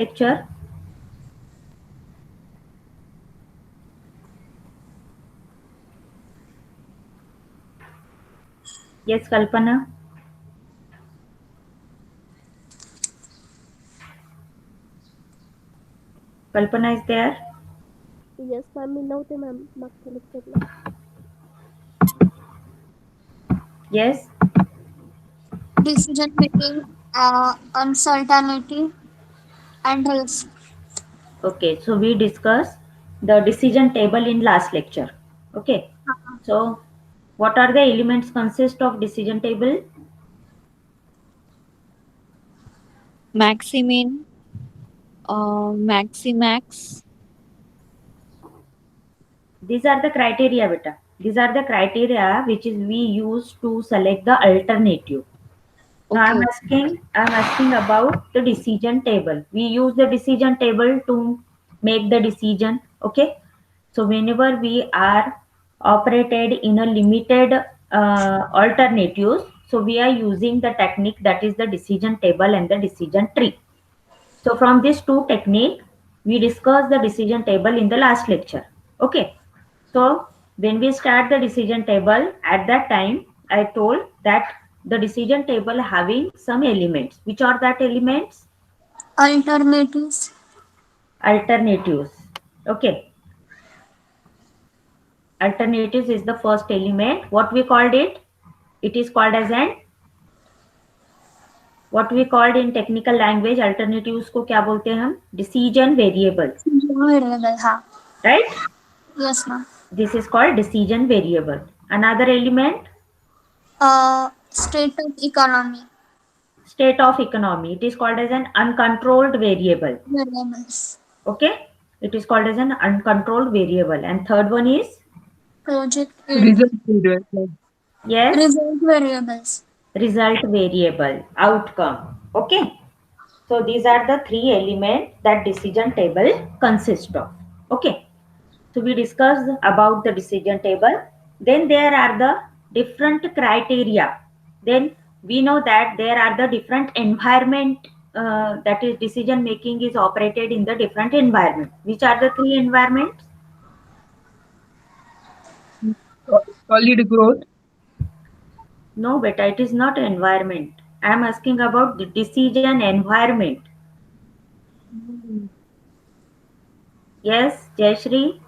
lecture. Yes, Kalpana. Kalpana is there. Yes, ma'am. मी नव्हते ma'am मागच्या लेक्चरला. Yes. Decision making, uncertainty, and risk. Okay. So we discussed the decision table in last lecture. Okay. So what are the elements consist of decision table? Maximin, Maximax. These are the criteria, beta. These are the criteria which is we use to select the alternative. Now Okay. I'm asking about the decision table. We use the decision table to make the decision. Okay. So whenever we are operated in a limited alternatives, so we are using the technique that is the decision table and the decision tree. So from these two technique, we discussed the decision table in the last lecture. Okay. So when we start the decision table, at that time, I told that the decision table having some elements. Which are that elements? Alternatives. Alternatives. Okay. Alternatives is the first element. What we called it? It is called as an what we called in technical language alternatives को क्या बोलते हैं हम? Decision variable. Variable. हाँ. Right? Yes, ma'am. This is called decision variable. Another element? State of economy. State of economy. It is called as an uncontrolled variable. Variables. Okay. It is called as an uncontrolled variable. And third one is? Project. Result variable. Yes. Result variables. Result variable. Outcome. Okay. So these are the three elements that decision table consists of. Okay. So we discussed about the decision table. Then there are the different criteria. Then we know that there are the different environment that is decision making is operated in the different environment. Which are the three environments? Solid growth. No, beta, it is not environment. I am asking about the decision environment. Yes, Jayashree?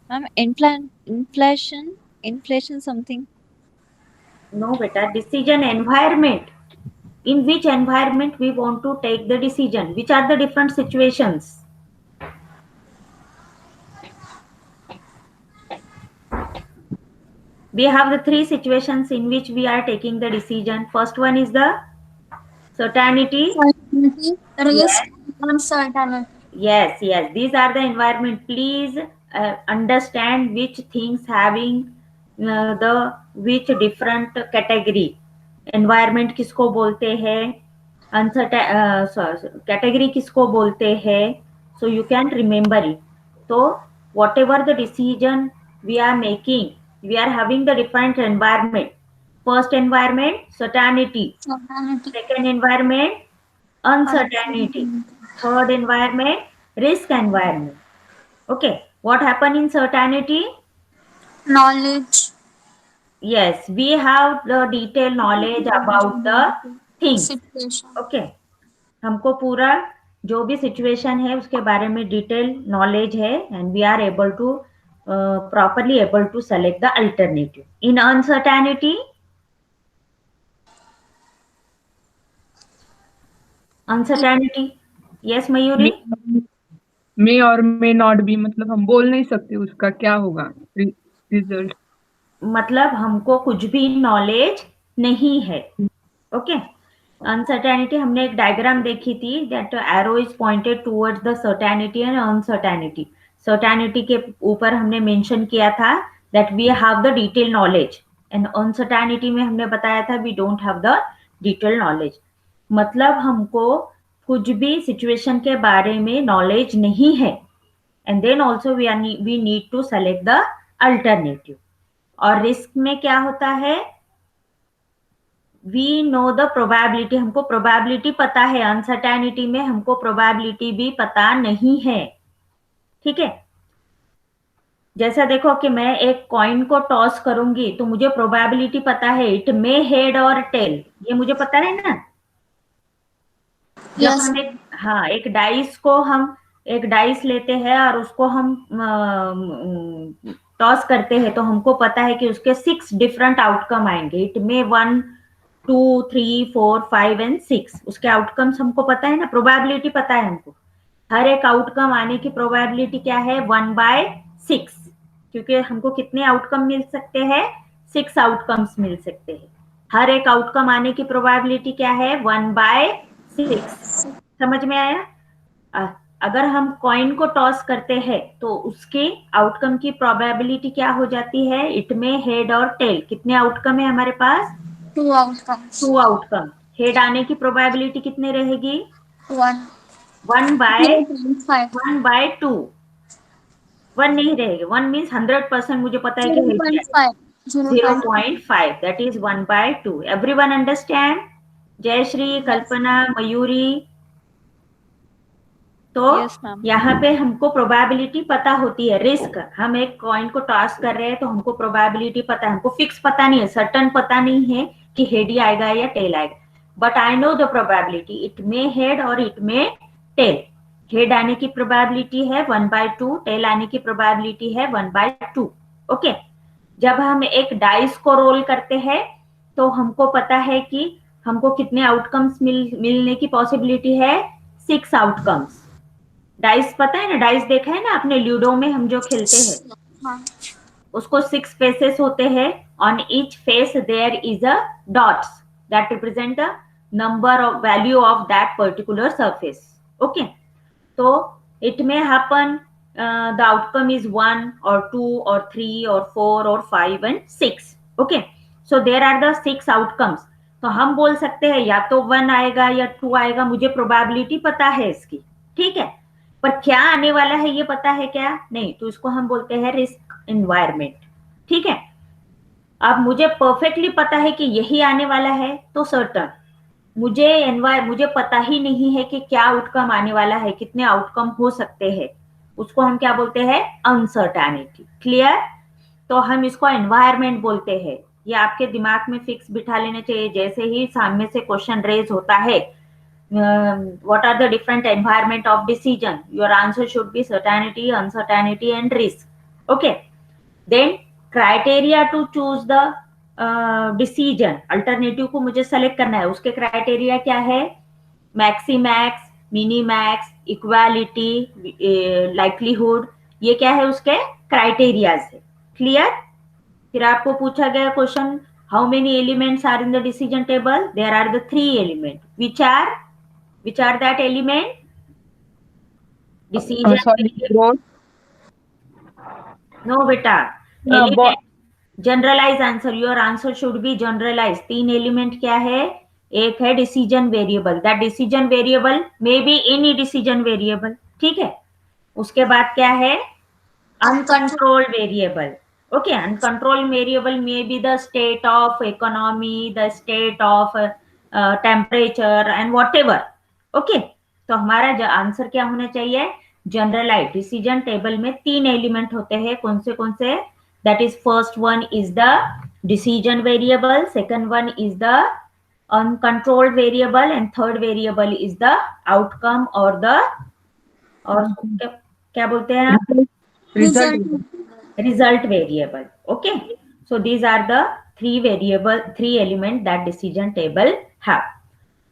Ma'am, inflation something. No, beta, decision environment. In which environment we want to take the decision? Which are the different situations? We have the three situations in which we are taking the decision. First one is the certainty. Certainty. Risk. Yes. Uncertainty. Yes, yes. These are the environment. Please understand which things having the which different category. Environment किसको बोलते हैं? Uncertain category किसको बोलते हैं? So you can remember it. So whatever the decision we are making, we are having the different environment. First environment, certainty. Certainty. Second environment, uncertainty. Third environment, risk environment. Okay, what happened in certainty? Knowledge. Yes, we have the detailed knowledge about the things. Situation. Okay, हमको पूरा जो भी situation है उसके बारे में detail knowledge है and we are able to properly able to select the alternative. In uncertainty, yes Mayuri? मे और मे नॉट भी, मतलब हम बोल नहीं सकते उसका क्या होगा रिजल्ट. मतलब हमको कुछ भी नॉलेज नहीं है. ओके. अनसर्टेनिटी हमने एक डायग्राम देखी थी that arrow is pointed towards the certainty and uncertainty. Certainty के ऊपर हमने मेंशन किया था that we have the detail knowledge and uncertainty में हमने बताया था we don't have the detail knowledge. मतलब हमको कुछ भी सिचुएशन के बारे में नॉलेज नहीं है and then also we need to select the alternative. और रिस्क में क्या होता है? वी नो द प्रोबेबिलिटी, हमको प्रोबेबिलिटी पता है, अनसर्टेनिटी में हमको प्रोबेबिलिटी भी पता नहीं है, ठीक है। जैसा देखो कि मैं एक कॉइन को टॉस करूंगी तो मुझे प्रोबेबिलिटी पता है, इट मे हेड और टेल, ये मुझे पता है ना। जब Yes. हम एक डाइस को हम एक डाइस लेते हैं और उसको हम टॉस करते हैं तो हमको पता है कि उसके 6 डिफरेंट आउटकम आएंगे, इट मे 1 2 3 4 5 एंड 6, उसके आउटकम्स हमको पता है ना, प्रोबेबिलिटी पता है हमको। हर एक आउटकम आने की प्रोबेबिलिटी क्या है, 1/6, क्योंकि हमको कितने आउटकम मिल सकते हैं, 6 आउटकम्स मिल सकते हैं। हर एक आउटकम आने की प्रोबेबिलिटी क्या है, 1/6। समझ में आया? अगर हम कॉइन को टॉस करते हैं तो उसके आउटकम की प्रोबेबिलिटी क्या हो जाती है, इट में हेड और टेल। कितने आउटकम है हमारे पास, 2 outcomes. 2 आउटकम। हेड आने की प्रोबेबिलिटी कितनी रहेगी, 1. 1/2। 0.5. 1 नहीं रहेगी, 1 मीन्स 100% मुझे पता है कि हेड क्या है, 0.5. 0.5, that is 1/2। Everyone understand? Jayashree, Kalpana, Mayuri. तो Yes, ma'am. यहाँ पे हमको प्रोबेबिलिटी पता होती है। रिस्क, हम एक कॉइन को टॉस कर रहे हैं तो हमको प्रोबेबिलिटी पता है, हमको फिक्स पता नहीं है, सर्टन पता नहीं है कि हेड ही आएगा या टेल आएगा, but I know the probability, it may head और इट मे टेल। हेड आने की प्रोबेबिलिटी है 1/2, टेल आने की प्रोबेबिलिटी है 1/2। ओके। जब हम एक डाइस को रोल करते हैं तो हमको पता है कि हमको कितने आउटकम्स मिलने की पॉसिबिलिटी है, 6 आउटकम्स। डाइस पता है ना, डाइस देखा है ना आपने, लूडो में हम जो खेलते हैं, हाँ. उसको 6 फेसेस होते हैं। On each face there is a dots that represent the number of value of that particular surface. Okay. तो it may happen the outcome is 1 और 2 और 3 और 4 और 5 and 6। Okay. So there are the 6 outcomes. तो हम बोल सकते हैं या तो 1 आएगा या 2 आएगा, मुझे प्रोबेबिलिटी पता है इसकी, ठीक है। पर क्या आने वाला है ये पता है क्या, नहीं, तो इसको हम बोलते हैं रिस्क एनवायरमेंट, ठीक है। अब मुझे परफेक्टली पता है कि यही आने वाला है तो सर्टन, मुझे पता ही नहीं है कि क्या आउटकम आने वाला है, कितने आउटकम हो सकते हैं, उसको हम क्या बोलते हैं, अनसर्टेनिटी। क्लियर? तो हम इसको एनवायरमेंट बोलते हैं। ये आपके दिमाग में फिक्स बिठा लेना चाहिए। जैसे ही सामने से क्वेश्चन रेज होता है, what are the different environment of decision, your answer should be certainty, uncertainty and risk. Okay. Then criteria to choose the decision, alternative को मुझे सेलेक्ट करना है, उसके क्राइटेरिया क्या है, मैक्सीमैक्स, मिनीमैक्स, इक्वालिटी, लाइक्लीहुड, ये क्या है उसके क्राइटेरियाज है। क्लियर? फिर आपको पूछा गया question, how many elements are in the decision table, there are the 3 element, which are that element, decision Sorry, growth. no beta, element generalise answer, your answer should be generalise. 3 element क्या है, एक है decision variable, that decision variable may be any decision variable, ठीक है। उसके बाद क्या है, uncontrolled variable. Okay, uncontrolled variable may be the state of economy, the state of temperature and whatever. Okay. तो हमारा आंसर क्या होना चाहिए, जनरलाइज। डिसीजन टेबल में 3 एलिमेंट होते हैं, कौन से, that is first one is the decision variable, second one is the uncontrolled variable and third variable is the outcome or the, और क्या बोलते हैं आप, result variable. Okay, so these are the 3 element that decision table have.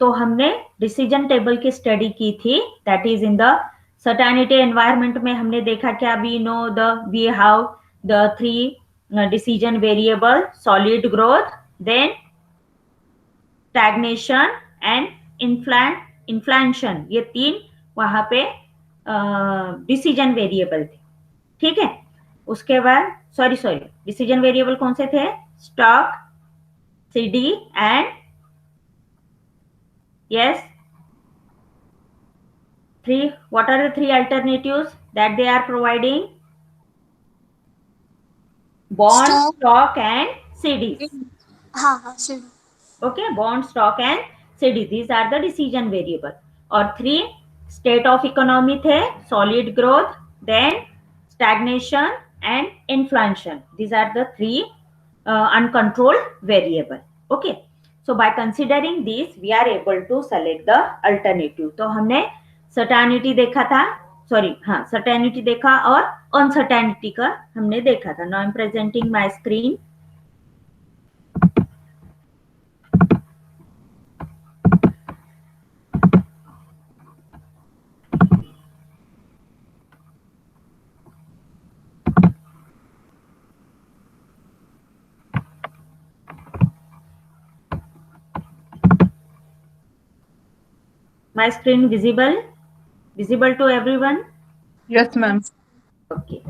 तो हमने decision table की study की थी, that is in the certainty environment में हमने देखा क्या, we have the 3 decision variable, solid growth, then stagnation and inflation, ये 3 वहां पे डिसीजन वेरिएबल थे, ठीक है। उसके बाद सॉरी डिसीजन वेरिएबल कौन से थे, stock, CD and yes 3, what are the 3 alternatives that they are providing, bond, stock and CDs. हाँ, हाँ, sure. Okay, bond, stock and CD, these are the decision variable. और 3 state of economy थे, solid growth, then stagnation and inflation. These are the 3 uncontrolled variable. Okay, so by considering these we are able to select the alternative. तो हमने certainty देखा था, sorry हाँ certainty देखा और uncertainty का हमने देखा था. Now I'm presenting my screen. My screen visible to everyone? Yes, ma'am. Okay.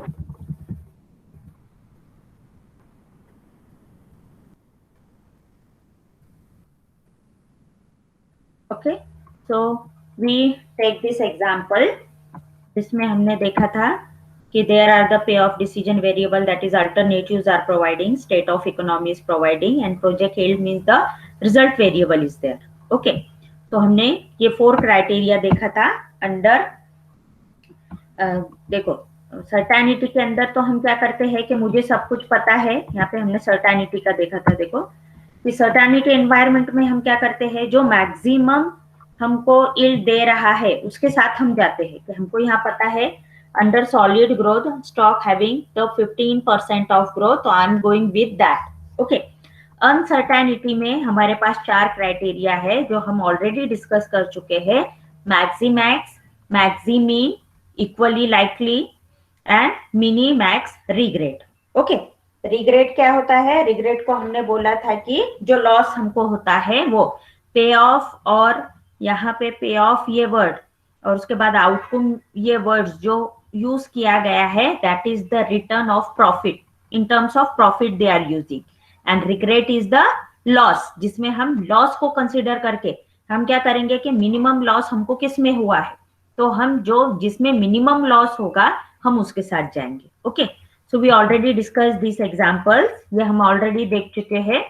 Okay, so we take this example. जिसमें हमने देखा था कि there are the payoff decision variable, that is alternatives are providing, state of economy is providing and project yield means the result variable is there. Okay, तो हमने ये 4 criteria देखा था अंडर. देखो सर्टेनिटी के अंदर तो हम क्या करते हैं कि मुझे सब कुछ पता है. यहाँ पे हमने सर्टेनिटी का देखा था. देखो कि सर्टेनिटी एनवायरनमेंट में हम क्या करते हैं, जो मैक्सिमम हमको यील्ड दे रहा है उसके साथ हम जाते हैं. कि हमको यहाँ पता है under solid growth stock having the 15% of growth, तो I am going with that. Okay, uncertainty में हमारे पास 4 क्राइटेरिया है जो हम ऑलरेडी डिस्कस कर चुके हैं. Maximax, maximin, equally likely and minimax regret. Okay, regret क्या होता है? रिग्रेट को हमने बोला था कि जो लॉस हमको होता है वो पे ऑफ, और यहाँ पे पे ऑफ ये वर्ड और उसके बाद आउटकम ये वर्ड्स जो यूज किया गया है, that is the return of profit. In terms of profit they are using. And regret is the loss, जिसमें हम लॉस को कंसिडर करके हम क्या करेंगे कि मिनिमम लॉस हमको किस में हुआ है, तो हम जो जिसमें मिनिमम लॉस होगा हम उसके साथ जाएंगे. Okay, so we already discuss this examples. ये हम ऑलरेडी देख चुके हैं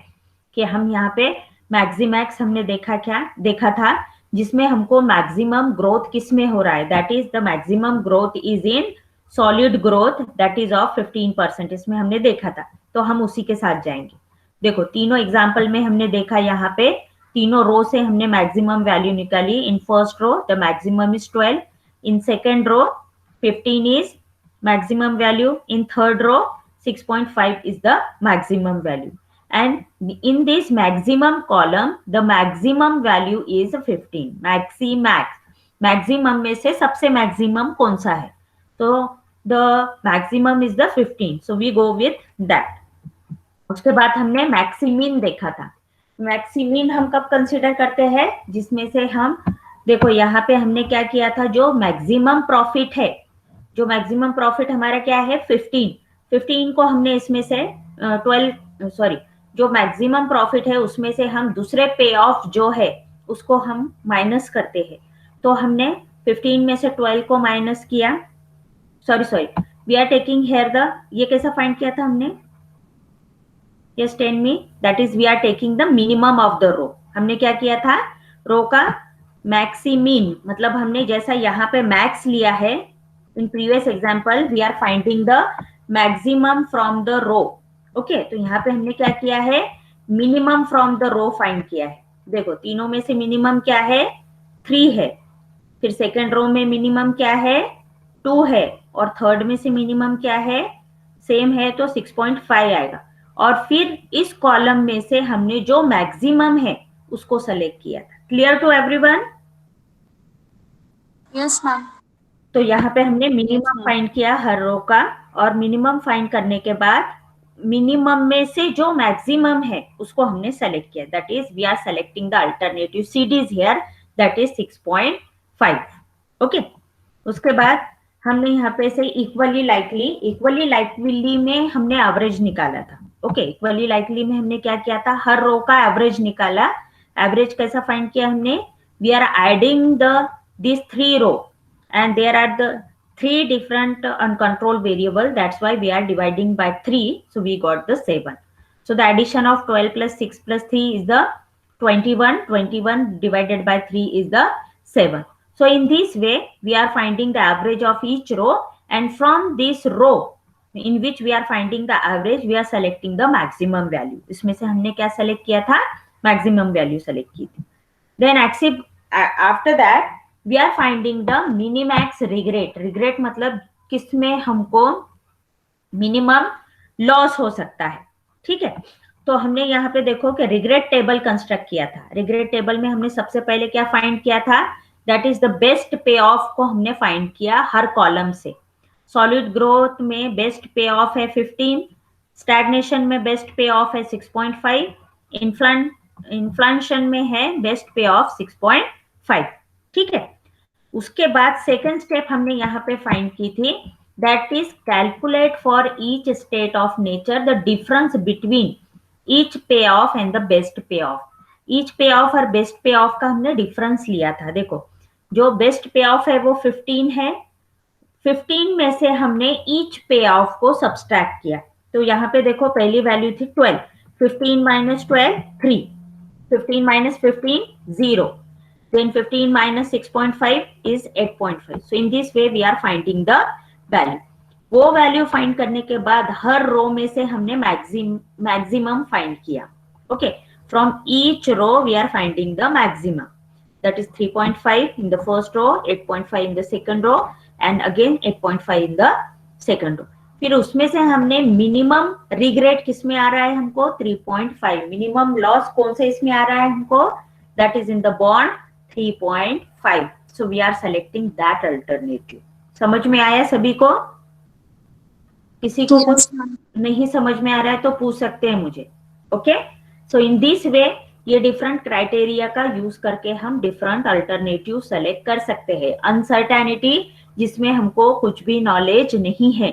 कि हम यहाँ पे मैक्सिमैक्स हमने देखा था जिसमें हमको मैक्सिमम ग्रोथ किस में हो रहा है, that is the maximum growth is in solid growth, that is of 15%. इसमें हमने देखा था, तो हम उसी के साथ जाएंगे. देखो तीनों एग्जाम्पल में हमने देखा, यहाँ पे तीनों रो से हमने मैक्सिमम वैल्यू निकाली. In first row the maximum is 12, in second row 15 is maximum value, in third row 6.5 is the maximum value, and in this maximum column the maximum value is 15. Maximax, maximum में से सबसे maximum कौन सा है, तो the maximum is the 15, so we go with that. उसके बाद हमने मैक्सिमीन देखा था. मैक्सिमीन हम कब कंसिडर करते हैं, जिसमें से हम देखो यहाँ पे हमने क्या किया था, जो मैक्सिमम प्रॉफिट है, जो मैक्सिमम प्रॉफिट हमारा क्या है 15 को हमने इसमें से 12 सॉरी जो मैक्सिमम प्रॉफिट है उसमें से हम दूसरे पे ऑफ जो है उसको हम माइनस करते हैं. तो हमने 15 में से 12 को माइनस किया. Sorry we are taking here the, ये कैसा फाइंड किया था हमने, yes tell me, that is we are taking the minimum of the row. हमने क्या किया था, रो का मैक्सिमीन, मतलब हमने जैसा यहाँ पे मैक्स लिया है, in previous example we are finding the maximum from the row. okay, तो यहाँ पे हमने क्या किया है, minimum from the row find किया है. देखो तीनों में से minimum क्या है 3 है, फिर सेकेंड रो में minimum क्या है 2 है, और थर्ड में से minimum क्या है सेम है, तो 6.5 आएगा. और फिर इस कॉलम में से हमने जो मैक्सिमम है उसको सेलेक्ट किया था. Clear to everyone? Yes, ma'am. तो यहाँ पे हमने मिनिमम फाइंड किया हर रो का, और मिनिमम फाइंड करने के बाद मिनिमम में से जो मैक्सिमम है उसको हमने सेलेक्ट किया, that is we are selecting the alternative CDs here, that is 6.5. Okay, उसके बाद हमने यहाँ पे से इक्वली लाइकली में हमने एवरेज निकाला था. ओके, इक्वली लाइकली में हमने क्या किया था, हर रो का एवरेज निकाला. एवरेज कैसा फाइंड किया हमने, we are adding this 3 row and there are the 3 different uncontrolled variable, that's why we are dividing by 3, so we got the 7. So the addition of 12 plus 6 plus 3 is the 21 divided by 3 is the 7. So in this way we are finding the average of each row, and from this row in which we are finding the average we are selecting the maximum value. इसमें से हमने क्या select किया था? Maximum value select की थी. Then after that we are finding the minimax regret. Regret मतलब किसमें हमको मिनिमम लॉस हो सकता है. ठीक है, तो हमने यहाँ पे देखो कि रिग्रेट टेबल कंस्ट्रक्ट किया था. रिग्रेट टेबल में हमने सबसे पहले क्या फाइंड किया था? दैट इज द बेस्ट पे ऑफ को हमने फाइंड किया हर कॉलम से. सॉलिड ग्रोथ में बेस्ट पे ऑफ है 15, स्टैग्नेशन में बेस्ट पे ऑफ है 6.5, इन्फ्लेशन में है बेस्ट पे ऑफ 6.5. ठीक है, उसके बाद सेकंड स्टेप हमने यहाँ पे फाइंड की थी, that is calculate for each state of nature the difference between each पे ऑफ एंड द बेस्ट पे ऑफ. ईच पे ऑफ और बेस्ट पे ऑफ का हमने डिफरेंस लिया था. देखो जो बेस्ट पे ऑफ है वो 15 है. 15 में से हमने ईच पे ऑफ को सब्सट्रैक्ट किया. तो यहाँ पे देखो पहली वैल्यू थी 12. 15 minus 12 3. 15 minus 15 0. Then 15 minus 6.5 is 8.5. So in this way we are finding the value. वो वैल्यू फाइंड करने के बाद हर रो में से हमने मैक्सिमम फाइंड किया. Okay, from each row we are finding the maximum. That is 3.5 in the first row, 8.5 in the second row, and again 8.5 in the second row. फिर उसमें से हमने मिनिमम रिग्रेट किसमें आ रहा है हमको? 3.5. मिनिमम लॉस कौन से इसमें आ रहा है हमको? That is in the bond 3.5. So we are selecting that alternative. समझ में आया सभी को? किसी को नहीं समझ में आ रहा है तो पूछ सकते हैं मुझे. ओके, सो इन दिस वे ये डिफरेंट क्राइटेरिया का यूज करके हम डिफरेंट अल्टरनेटिव सेलेक्ट कर सकते हैं. अनसर्टेनिटी जिसमें हमको कुछ भी नॉलेज नहीं है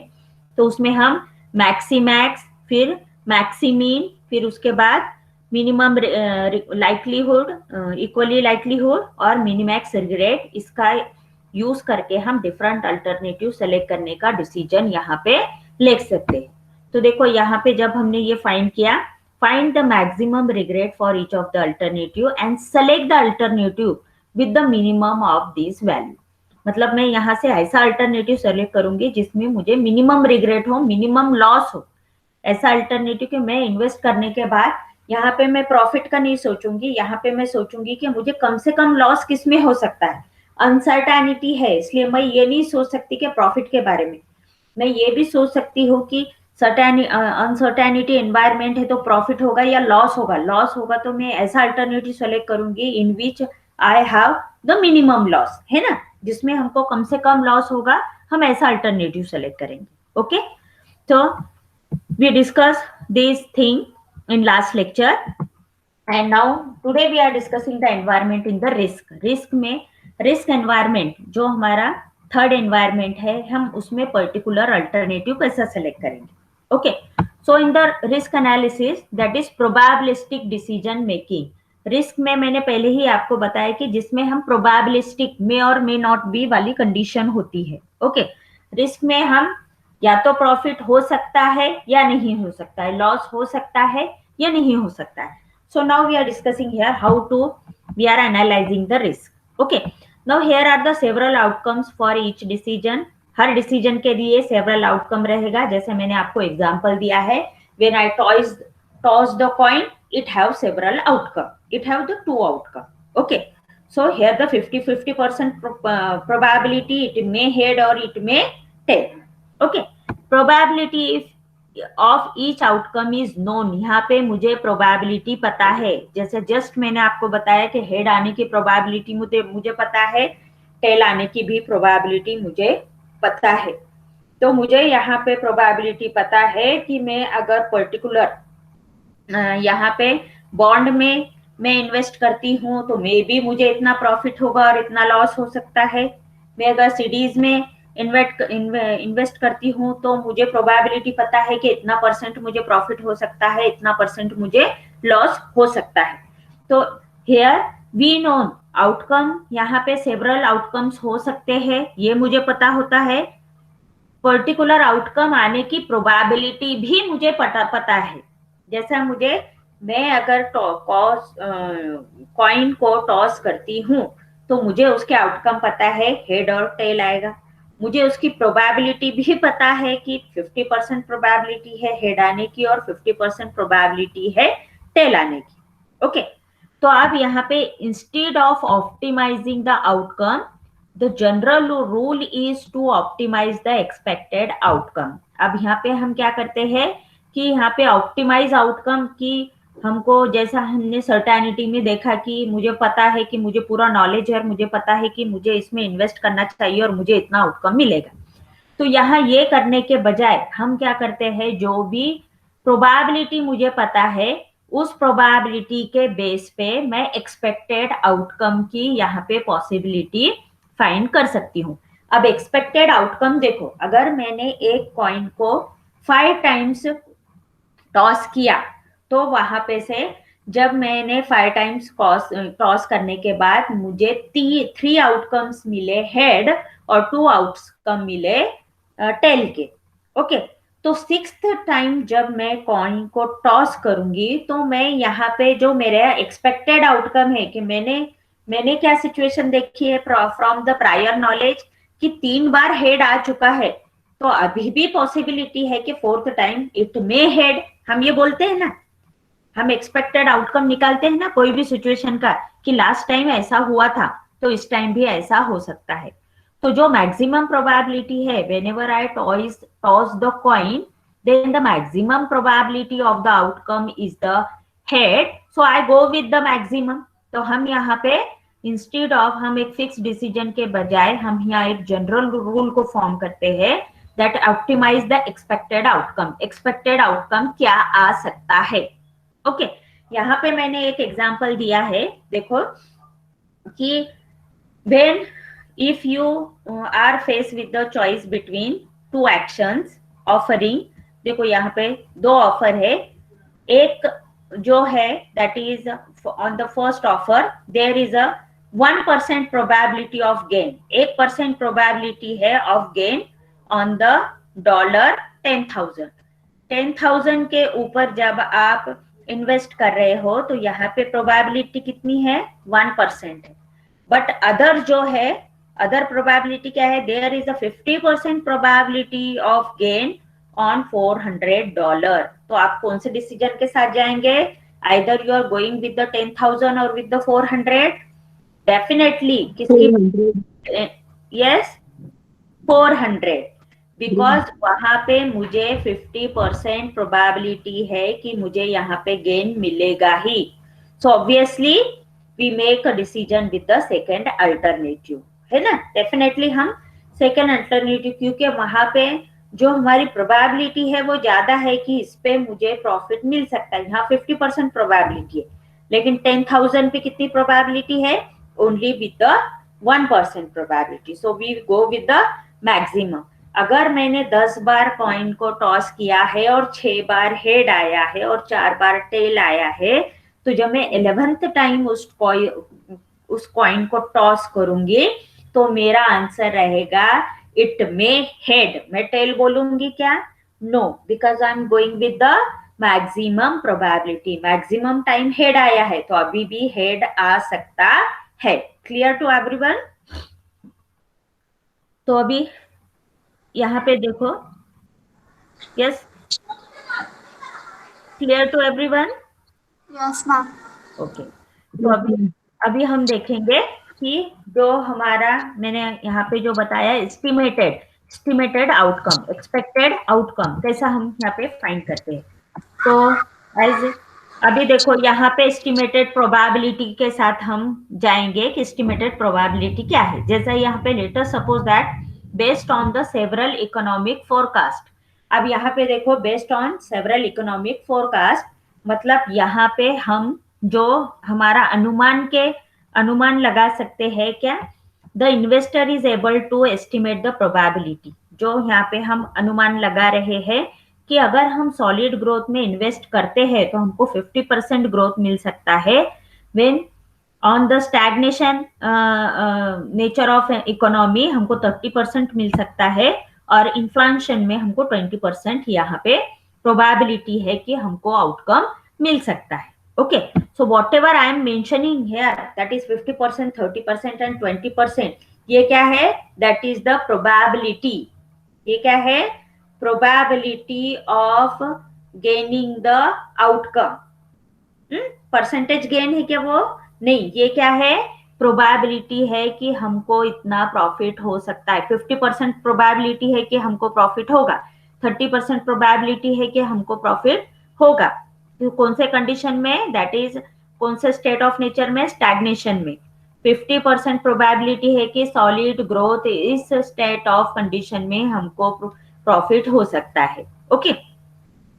तो उसमें हम मैक्सीमैक्स, फिर मैक्सिमीन, फिर उसके बाद मिनिमम लाइक्लीहुड, इक्वली लाइक्लीहुड और मिनिमैक्स रिग्रेट, इसका यूज करके हम डिफरेंट अल्टरनेटिव सेलेक्ट करने का डिसीजन यहाँ पे ले सकते हैं. तो देखो यहाँ पे जब हमने ये फाइंड किया, find the maximum regret for each of the alternative and select the alternative with the minimum of this value. मतलब मैं यहाँ से ऐसा अल्टरनेटिव सेलेक्ट करूंगी जिसमें मुझे मिनिमम रिग्रेट हो, मिनिमम लॉस हो. ऐसा अल्टरनेटिव कि मैं इन्वेस्ट करने के बाद यहाँ पे मैं प्रॉफिट का नहीं सोचूंगी, यहाँ पे मैं सोचूंगी कि मुझे कम से कम लॉस किस में हो सकता है. अनसर्टेनिटी है इसलिए मैं ये नहीं सोच सकती कि प्रॉफिट के बारे में. मैं ये भी सोच सकती हूँ कि अनसर्टेनिटी एनवायरमेंट है तो प्रॉफिट होगा या लॉस होगा. लॉस होगा तो मैं ऐसा अल्टरनेटिव सेलेक्ट करूंगी in which I have the minimum loss, है ना, जिसमें हमको कम से कम लॉस होगा. हम ऐसा अल्टरनेटिव सेलेक्ट करेंगे. ओके, तो we discuss this thing in last lecture, and now today we are discussing the environment in the risk. risk में risk environment जो हमारा थर्ड environment है, हम उसमें particular alternative कैसा select करेंगे. okay, so in the risk analysis, that is probabilistic decision making. risk में मैंने पहले ही आपको बताया कि जिसमें हम probabilistic may और may not be वाली condition होती है. okay, risk में हम या तो प्रॉफिट हो सकता है या नहीं हो सकता है, लॉस हो सकता है या नहीं हो सकता है. So now we are discussing here how to we are analysing the risk. Okay, now here are the several outcomes for each decision. हर डिसीजन के लिए सेवरल आउटकम रहेगा. जैसे मैंने आपको एग्जांपल दिया है, when I toss the coin it have several outcome, it have the two outcome. Okay, so here the 50-50% probability, it may head or it may tail. Okay, probability of each outcome is known. यहाँ पे मुझे probability पता है. जैसे just मैंने आपको बताया कि हेड आने की प्रोबेबिलिटी मुझे पता है, टेल आने की भी प्रोबेबिलिटी मुझे पता है. तो मुझे यहाँ पे प्रोबेबिलिटी पता है कि मैं अगर पर्टिकुलर यहाँ पे बॉन्ड में मैं इन्वेस्ट करती हूँ तो मे बी मुझे इतना प्रॉफिट होगा और इतना लॉस हो सकता है. मैं अगर सीडीज में इन्वेस्ट करती हूँ तो मुझे प्रोबेबिलिटी पता है कि इतना % मुझे प्रॉफिट हो सकता है, इतना % मुझे लॉस हो सकता है. तो हियर वी नो आउटकम, यहाँ पे सेवरल आउटकम्स हो सकते हैं, ये मुझे पता होता है. पर्टिकुलर आउटकम आने की प्रोबेबिलिटी भी मुझे पता है. जैसा मुझे मैं अगर कॉइन को टॉस करती हूँ तो मुझे उसके आउटकम पता है, हेड और टेल आएगा। मुझे उसकी प्रोबेबिलिटी भी पता है कि 50% प्रोबेबिलिटी है हेड आने की और 50% प्रोबेबिलिटी है टेल आने की। ओके, तो अब यहाँ पे instead of optimizing the outcome, the general rule is to optimize the expected outcome. अब यहाँ पे हम क्या करते हैं कि यहाँ पे ऑप्टिमाइज आउटकम की हमको, जैसा हमने सर्टेनिटी में देखा कि मुझे पता है कि मुझे पूरा नॉलेज है और मुझे पता है कि मुझे इसमें इन्वेस्ट करना चाहिए और मुझे इतना आउटकम मिलेगा। तो यहाँ ये करने के बजाय हम क्या करते हैं, जो भी प्रोबेबिलिटी मुझे पता है उस प्रोबेबिलिटी के बेस पे मैं एक्सपेक्टेड आउटकम की यहाँ पे पॉसिबिलिटी फाइंड कर सकती हूँ। अब एक्सपेक्टेड आउटकम देखो, अगर मैंने एक कॉइन को 5 टाइम्स टॉस किया तो वहां पे से जब मैंने 5 टाइम्स टॉस करने के बाद मुझे 3 आउटकम्स मिले हेड और 2 आउटकम मिले टेल के। ओके, तो 6th टाइम जब मैं कॉइन को टॉस करूंगी तो मैं यहाँ पे जो मेरा एक्सपेक्टेड आउटकम है कि मैंने क्या सिचुएशन देखी है फ्रॉम द प्रायर नॉलेज कि 3 बार हेड आ चुका है, तो अभी भी पॉसिबिलिटी है कि 4th time it may head. हम ये बोलते हैं ना, हम एक्सपेक्टेड आउटकम निकालते हैं ना कोई भी सिचुएशन का कि लास्ट टाइम ऐसा हुआ था तो इस टाइम भी ऐसा हो सकता है। तो जो मैक्सिमम प्रोबेबिलिटी है, whenever I toss the coin then the maximum probability of the outcome is the head, so I go with the maximum. तो हम यहाँ पे इंस्टेड ऑफ हम एक फिक्स डिसीजन के बजाय हम यहाँ एक जनरल रूल को फॉर्म करते हैं that optimize the expected outcome. Expected outcome क्या आ सकता है। ओके, यहाँ पे मैंने एक एग्जांपल दिया है, देखो कि when if you are faced with the choice between 2 actions offering, देखो यहाँ पे 2 ऑफर है। एक जो है that is on the first offer there is a 1% probability of gain, 1% probability है of gain on the dollar 10,000। 10,000 के ऊपर जब आप इन्वेस्ट कर रहे हो तो यहाँ पे प्रोबेबिलिटी कितनी है, 1% है। बट अदर जो है, अदर प्रोबेबिलिटी क्या है, there is a 50% probability of gain on $400। तो आप कौन से डिसीजन के साथ जाएंगे, either you are going with the 10,000 और विद द 400? डेफिनेटली किसकी? यस, 400, बिकॉज वहां पे मुझे 50% प्रोबेबिलिटी है कि मुझे यहाँ पे गेन मिलेगा ही। So obviously we make a decision with the second alternative, है ना। डेफिनेटली हम सेकेंड अल्टरनेटिव, क्योंकि वहां पे जो हमारी प्रोबेबिलिटी है वो ज्यादा है कि इस पे मुझे प्रॉफिट मिल सकता है। यहाँ 50% प्रोबेबिलिटी है, लेकिन 10,000 पे कितनी प्रोबेबिलिटी है, only with the 1% probability. So we go with the maximum. अगर मैंने 10 बार कॉइन को टॉस किया है और 6 बार हेड आया है और 4 बार टेल आया है, तो जब मैं 11th टाइम उस कॉइन को टॉस करूंगी तो मेरा आंसर रहेगा इट मे हेड। मैं टेल बोलूंगी क्या? No, because I am going with the maximum probability. Maximum time head आया है तो अभी भी हेड आ सकता है। Clear to everyone? तो अभी यहाँ पे देखो, yes, clear to everyone? Yes ma'am. Okay, तो अभी हम देखेंगे कि जो हमारा मैंने यहाँ पे जो बताया एस्टिमेटेड आउटकम, एक्सपेक्टेड आउटकम कैसा हम यहाँ पे फाइंड करते हैं। तो एज अभी देखो यहाँ पे एस्टिमेटेड प्रोबेबिलिटी के साथ हम जाएंगे कि एस्टिमेटेड प्रोबेबिलिटी क्या है। जैसा यहाँ पे let us suppose that based on the several economic forecast. अब यहाँ पे देखो based on several economic forecast मतलब यहाँ पे हम जो हमारा अनुमान लगा सकते हैं क्या, the investor is able to estimate the probability. जो यहाँ पे हम अनुमान लगा रहे हैं कि अगर हम सॉलिड ग्रोथ में इन्वेस्ट करते हैं तो हमको 50% ग्रोथ मिल सकता है, when on the stagnation nature of economy हमको 30% मिल सकता है, और इन्फ्लेशन में हमको 20% यहाँ पे प्रोबेबिलिटी है कि हमको आउटकम मिल सकता है. Okay, so what ever I am mentioning here, that is 50%, 30% and 20%, ये क्या है? That is the probability. ये क्या है? Probability of gaining the outcome. Percentage gain है क्या वो? नहीं, ये क्या है? प्रोबेबिलिटी है कि हमको इतना प्रॉफिट हो सकता है. 50% प्रोबेबिलिटी है कि हमको प्रॉफिट होगा, 30% प्रोबेबिलिटी है कि हमको प्रॉफिट होगा. तो कौन से कंडीशन में? दैट इज कौन से स्टेट ऑफ नेचर में? स्टैग्नेशन में. 50% प्रोबेबिलिटी है कि सॉलिड ग्रोथ, इस स्टेट ऑफ कंडीशन में हमको प्रॉफिट हो सकता है. ओके,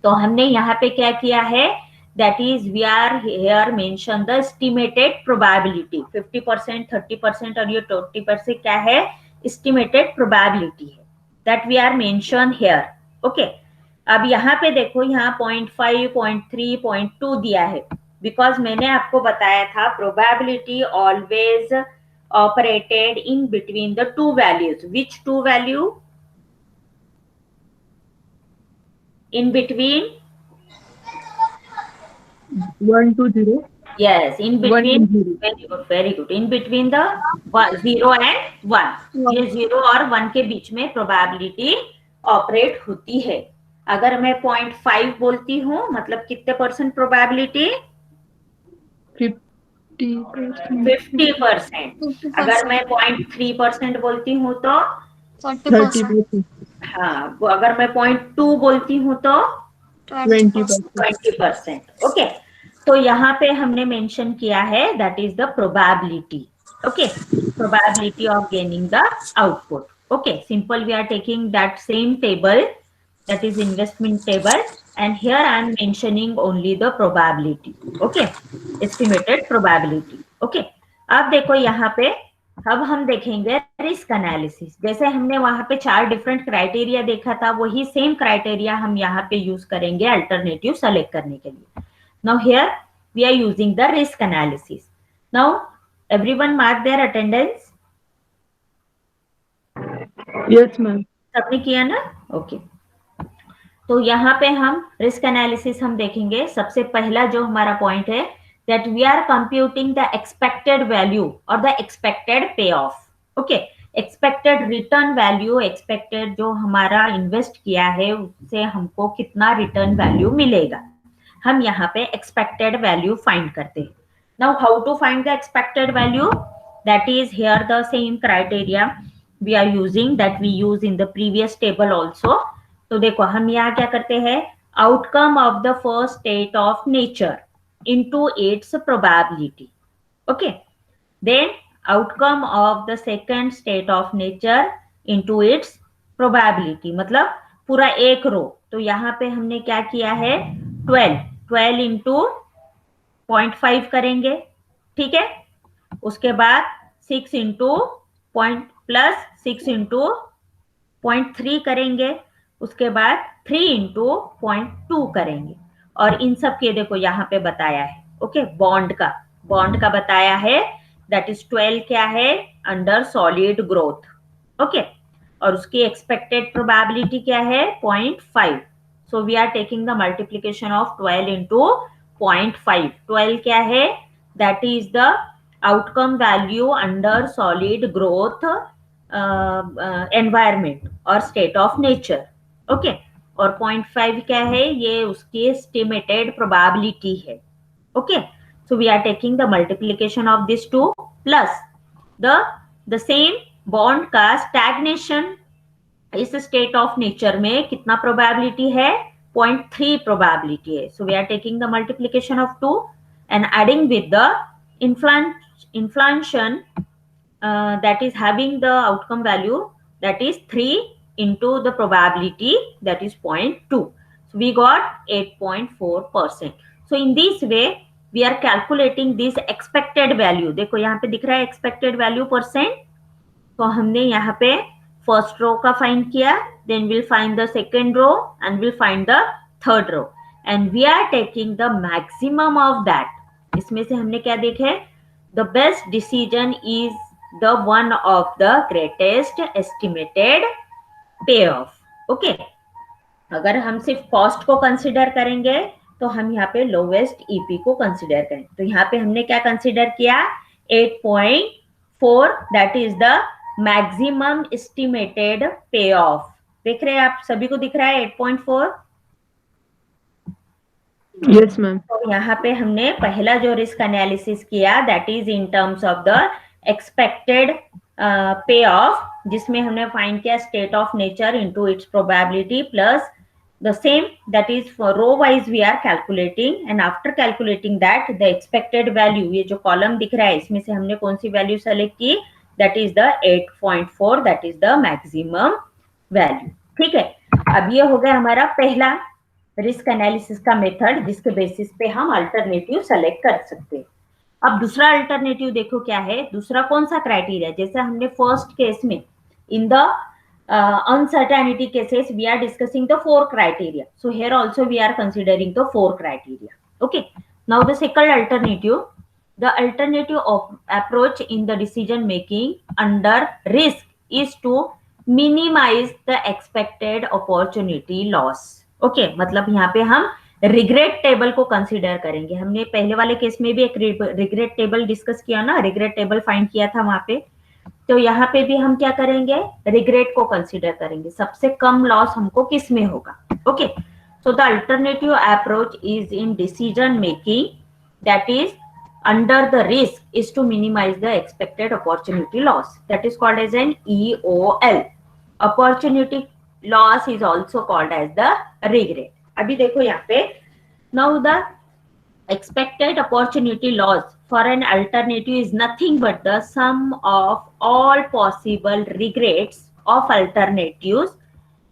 तो हमने यहाँ पे क्या किया है? That is, we are here mention the estimated probability. 50%, 30% और ये 20% क्या है? Estimated probability है. That we are mention here. Okay. अब यहाँ पे देखो, यहाँ 0.5, 0.3, 0.2 दिया है. Because मैंने आपको बताया था probability always operated in between the two values. Which two value? In between 1 to 0. Yes, in 1 between. and 0. Very good, very good. In between the 0 and 1. ये 0 और 1 के बीच में प्रोबेबिलिटी ऑपरेट होती है. अगर मैं 0.5 बोलती हूँ, मतलब कितने परसेंट प्रोबेबिलिटी? 50%. 50%. अगर मैं 0.3% बोलती हूँ तो 40%. 30%. हाँ, अगर मैं 0.2 बोलती हूँ तो 20%. 20%. ओके, तो यहाँ पे हमने मेंशन किया है that is the probability. Okay, probability of gaining the output. Okay, simple, we are taking that same table, that is investment table, and here I am mentioning only the probability. Okay, estimated probability. Okay, अब देखो यहाँ पे, अब हम देखेंगे risk analysis. जैसे हमने वहां पे 4 डिफरेंट क्राइटेरिया देखा था, वही सेम क्राइटेरिया हम यहाँ पे यूज करेंगे अल्टरनेटिव सेलेक्ट करने के लिए. Now here we are using the risk analysis. Now everyone mark their attendance. Yes, ma'am. सबने किया ना? ओके, तो यहाँ पे हम रिस्क एनालिसिस हम देखेंगे. सबसे पहला जो हमारा पॉइंट है, that we are computing the expected value or the expected payoff. Okay, expected return value, expected जो हमारा इन्वेस्ट किया है उससे हमको कितना रिटर्न वैल्यू मिलेगा, हम यहाँ पे expected value find करते हैं. Now how to find the expected value? That is here the same criteria we are using that we use in the previous table also. तो देखो हम यहाँ क्या करते हैं? Outcome of the first state of nature into its probability. Okay, then outcome of the second state of nature into its probability. मतलब पूरा एक रो. तो यहाँ पे हमने क्या किया है? 12 इंटू 0.5 करेंगे. ठीक है, उसके बाद 6 इंटू पॉइंट प्लस 6 इंटू 0.3 करेंगे. उसके बाद 3 इंटू 0.2 करेंगे. और इन सब के देखो यहाँ पे बताया है. ओके, बॉन्ड का बताया है, दैट इज 12 क्या है? Under solid growth. ओके, और उसकी एक्सपेक्टेड प्रोबेबिलिटी क्या है? 0.5. So we are taking the multiplication of 12 into 0.5. 12 क्या है? That is the outcome value under solid growth environment or state of nature. Okay, और 0.5 क्या है? ये उसकी estimated probability है. Okay, so we are taking the multiplication of these two plus the same bond का stagnation इस state of nature में कितना प्रोबेबिलिटी है? 0.3 प्रोबेबिलिटी है. So we are taking the multiplication of 2 and adding with the inflation that is having the outcome value, that is 3 into the probability, that is 0.2. So we got 8.4%. So in this way we are calculating this expected value. देखो यहाँ पे दिख रहा है expected value %. तो हमने यहाँ पे फर्स्ट रो का फाइंड किया, then will find the second row and will find the third row, and we are taking the maximum of that. इसमें से हमने क्या देखे? The best decision is the one of the greatest estimated payoff. Okay, अगर हम सिर्फ cost को consider करेंगे तो हम यहाँ पे लोवेस्ट ईपी को कंसिडर करें। तो यहाँ पे हमने क्या कंसिडर किया, 8.4, that is the maximum estimated पे ऑफ। देख रहे हैं आप, सभी को दिख रहा है 8.4? Yes ma'am. तो यहाँ पे हमने पहला जो रिस्क एनालिसिस किया, that is in terms of the expected पे ऑफ, जिसमें हमने फाइंड किया state of nature into its probability plus the same, that is for row wise we are calculating, and after calculating that the expected value, ये जो column दिख रहा है इसमें से हमने कौन सी वैल्यू सेलेक्ट की, that is the 8.4, that is the maximum value। ठीक है, अब ये हो गया हमारा पहला रिस्क एनालिसिस का मेथड, जिसके बेसिस पे हम अल्टरनेटिव सेलेक्ट कर सकते हैं। अब दूसरा अल्टरनेटिव देखो क्या है, दूसरा कौन सा क्राइटेरिया, जैसे हमने फर्स्ट केस में in the uncertainty cases we are discussing the 4 criteria, so here also we are considering the 4 criteria. Okay, now the second alternative, the alternative of approach in the decision making under risk is to minimize the expected opportunity loss. Okay, मतलब यहाँ पे हम regret table को consider करेंगे। हमने पहले वाले case में भी एक रिग्रेट टेबल डिस्कस किया ना, रिग्रेट टेबल फाइंड किया था वहां पे, तो यहाँ पे भी हम क्या करेंगे, रिग्रेट को कंसीडर करेंगे, सबसे कम लॉस हमको किस में होगा। Okay, so the alternative approach is in decision making, that is under the risk is to minimize the expected opportunity loss, that is called as an EOL। Opportunity loss is also called as the regret. अभी देखो यहाँ पे, now the expected opportunity loss for an alternative is nothing but the sum of all possible regrets of alternatives,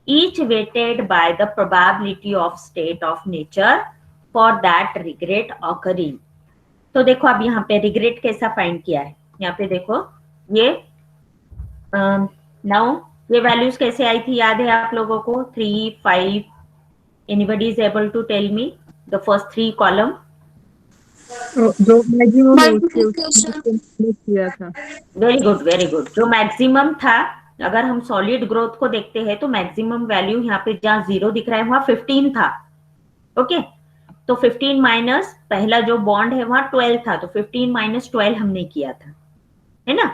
each weighted by the probability of state of nature for that regret occurring। तो देखो अब यहाँ पे regret कैसा find किया है, यहाँ पे देखो ये नाउ ये वैल्यूज कैसे आई थी, याद है आप लोगों को, 3, 5, anybody is able to tell me the first 3 column? जो मैक्सिमम Multiplication। किया था। Very good, very good. जो मैक्सिमम था, अगर हम सॉलिड ग्रोथ को देखते हैं तो मैक्सिमम वैल्यू यहाँ पे जहाँ 0 दिख रहा है वहां 15 था। ओके, तो 15 माइनस पहला जो बॉन्ड है वहां 12 था, तो 15 माइनस 12 हमने किया था, है ना,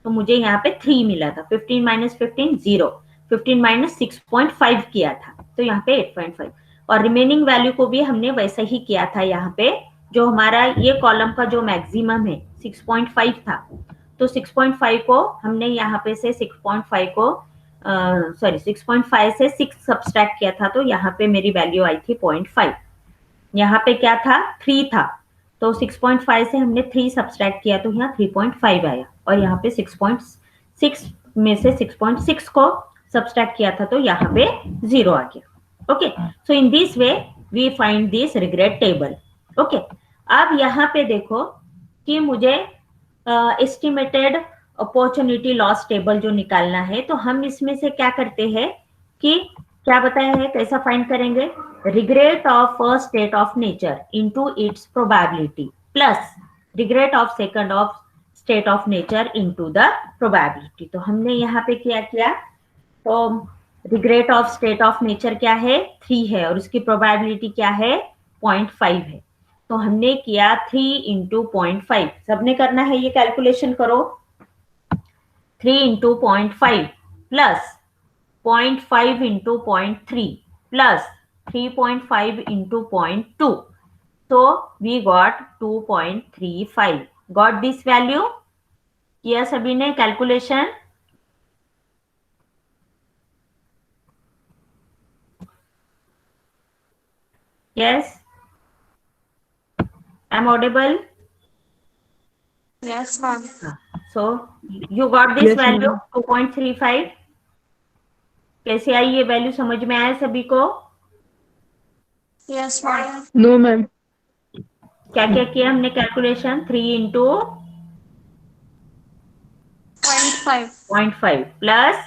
तो मुझे यहाँ पे 3 मिला था। 15 माइनस 15 0, 15 माइनस 6.5 किया था, तो यहाँ पे 8.5, और रिमेनिंग वैल्यू को भी हमने वैसा ही किया था। यहाँ पे जो हमारा ये कॉलम का जो मैक्सिमम है 6.5 था, तो 6.5 को हमने यहाँ पे से 6.5 को 6.5 से 6 सब्सट्रैक्ट किया था, तो यहाँ पे मेरी वैल्यू आई थी 0.5। यहाँ पे क्या था, 3 था, तो 6.5 से हमने 3 सब्सट्रैक्ट किया, तो यहाँ 3.5 आया, और यहाँ पे 6.6 में से 6.6 को सब्सट्रैक्ट किया था, तो यहाँ पे 0 आ गया। Okay, so in this way we find this regret table. Okay, अब यहाँ पे देखो कि मुझे एस्टिमेटेड अपॉर्चुनिटी लॉस टेबल जो निकालना है, तो हम इसमें से क्या करते हैं कि क्या बताया है, कैसा फाइंड करेंगे, regret of first state of nature into its probability plus regret of second of state of nature into the probability. तो हमने यहाँ पे क्या किया, तो regret of state of nature क्या है, 3 है, और उसकी प्रोबेबिलिटी क्या है, 0.5 है, तो हमने किया 3 इंटू 0.5। सबने करना है, ये कैलकुलेशन करो, 3 into 0.5 plus 0.5 into 0.3 plus 3.5 into 0.2, तो we got 2.35। Got this value? किया सभी ने calculation? Yes, I'm audible? Yes, ma'am. So you got this Yes, value ma'am. 2.35। कैसे आई ये वैल्यू, समझ में आया सभी को? Yes, ma'am. No ma'am. क्या क्या किया हमने calculation, 3 into 0.5. 0.5 plus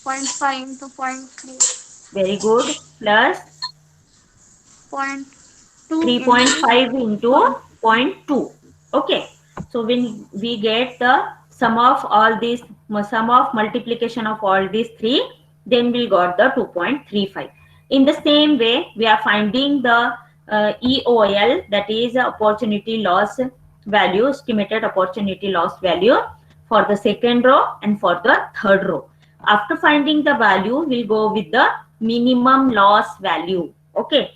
0.5 into 0.3. Very good plus 0.2 3.5 into 0.2। Okay, so when we get the sum of all these, sum of multiplication of all these 3, then we got the 2.35। In the same way, we are finding the EOL, that is opportunity loss value, estimated opportunity loss value for the second row and for the third row. After finding the value, we'll go with the minimum loss value. Okay,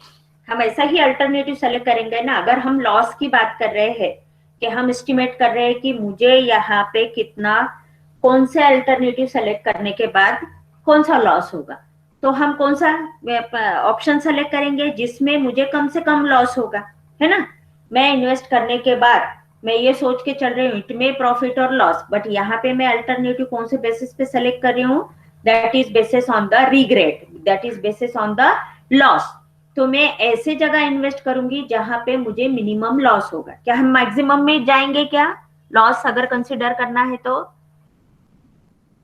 हम ऐसा ही alternative select करेंगे ना. अगर हम loss की बात कर रहे हैं कि हम एस्टिमेट कर रहे हैं कि मुझे यहाँ पे कितना, कौन से अल्टरनेटिव सेलेक्ट करने के बाद कौन सा लॉस होगा, तो हम कौन सा ऑप्शन सेलेक्ट करेंगे जिसमें मुझे कम से कम लॉस होगा, है ना. मैं इन्वेस्ट करने के बाद मैं ये सोच के चल रही हूँ इट में प्रॉफिट और लॉस, बट यहाँ पे मैं अल्टरनेटिव कौन से बेसिस पे सेलेक्ट कर रही हूँ, that is basis on the regret, that is basis on the loss. तो मैं ऐसे जगह इन्वेस्ट करूंगी जहां पे मुझे मिनिमम लॉस होगा. क्या हम मैक्सिमम में जाएंगे क्या, लॉस अगर कंसिडर करना है तो?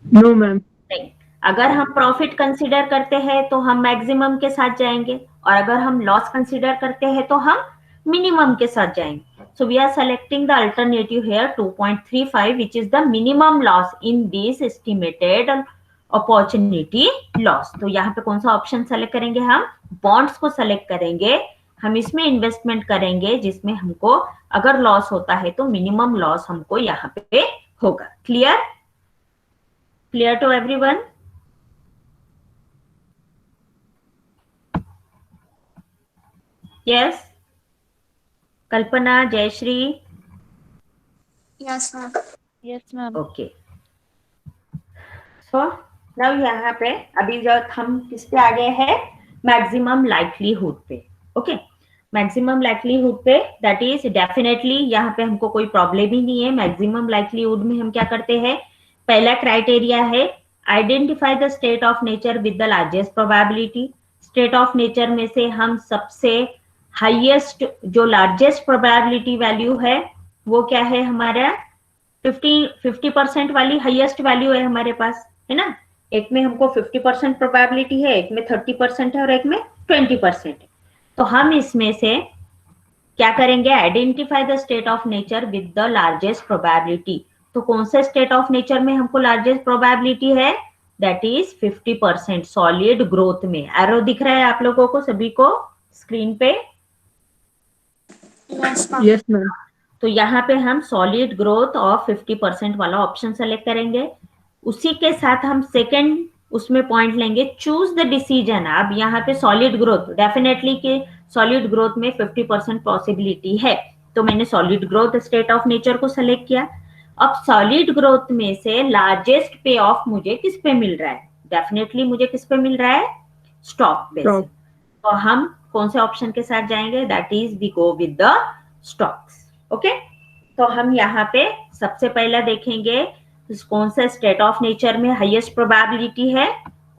No ma'am. नहीं. अगर हम प्रॉफिट कंसिडर करते हैं तो हम मैक्सिमम के साथ जाएंगे, और अगर हम लॉस कंसिडर करते हैं तो हम मिनिमम के साथ जाएंगे. So we are selecting the alternative here 2.35, which is the minimum loss in this estimated opportunity loss. तो यहाँ पे कौन सा ऑप्शन सेलेक्ट करेंगे, हम बॉन्ड्स को सेलेक्ट करेंगे. हम इसमें इन्वेस्टमेंट करेंगे जिसमें हमको अगर लॉस होता है तो मिनिमम लॉस हमको यहाँ पे होगा. Clear? Clear to everyone? Yes. Kalpana, Jayashree? Yes, ma'am. Yes, ma'am. Okay. So now यहाँ पे अभी जब हम किस पे आ गए हैं, मैक्सिमम लाइक्लीहुड पे. ओके, मैक्सिमम लाइक्लीहुड पे, दैट इज डेफिनेटली यहाँ पे हमको कोई प्रॉब्लम ही नहीं है. मैक्सिमम लाइक्लीहुड में हम क्या करते हैं, पहला क्राइटेरिया है identify the state of nature with the largest probability. State of nature में से हम सबसे हाईएस्ट जो लार्जेस्ट प्रोबेबिलिटी वैल्यू है वो क्या है हमारा, 50% वाली हाईएस्ट वैल्यू है हमारे पास, है ना. एक में हमको 50% प्रोबेबिलिटी है, एक में 30% है और एक में 20% है. तो हम इसमें से क्या करेंगे, identify the state of nature with the largest probability. तो कौन से स्टेट ऑफ नेचर में हमको लार्जेस्ट प्रोबेबिलिटी है, दैट इज 50% सॉलिड ग्रोथ में. एरो दिख रहा है आप लोगों को सभी को स्क्रीन पे? Yes, ma'am. Yes ma'am. तो यहाँ पे हम सॉलिड ग्रोथ ऑफ 50% वाला ऑप्शन सेलेक्ट करेंगे. उसी के साथ हम सेकंड उसमें पॉइंट लेंगे, चूज द डिसीजन. अब यहाँ पे सॉलिड ग्रोथ, डेफिनेटली कि सॉलिड ग्रोथ में 50% पॉसिबिलिटी है, तो मैंने solid growth state of nature को सेलेक्ट किया. अब सॉलिड ग्रोथ में से लार्जेस्ट पे ऑफ मुझे किस पे मिल रहा है, डेफिनेटली मुझे किस पे मिल रहा है, स्टॉक पे. Stock. तो हम कौन से ऑप्शन के साथ जाएंगे, that is we go with the stocks. Okay, तो हम यहाँ पे सबसे पहला देखेंगे कौन सा स्टेट ऑफ नेचर में हाईएस्ट प्रोबेबिलिटी है.